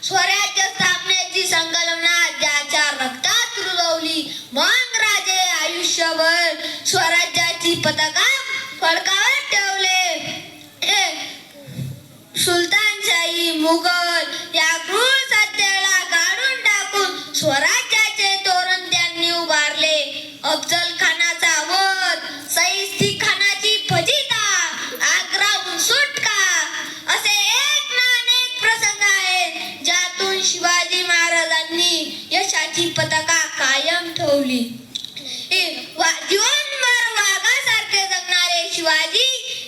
स्वराज्य स्थापनेची संकल्पना ज्याच्या रक्तात रुजवली, मग राजे आयुष्यभर स्वराज्याची पताका फडकावर ठेवले. सुलतानशाही, मुघल या क्रूर सत्तेला काढून टाकून स्वराज्याचे तोरण त्यांनी उभारले. अफजल खानाचा वध, सईस्ती खानाची फजिता, आग्राहून सुटका असे एक ना अनेक प्रसंग आहेत ज्यातून शिवाजी महाराजांनी यशाची पताका कायम ठेवली. जीवनभर वाघासारखे जगणारे शिवाजी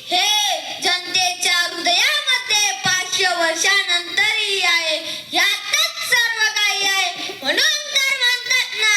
हे जनतेच्या हृदयामध्ये 500 वर्षानंतरही आहे. यातच सर्व काही आहे. म्हणून तर म्हणतात ना,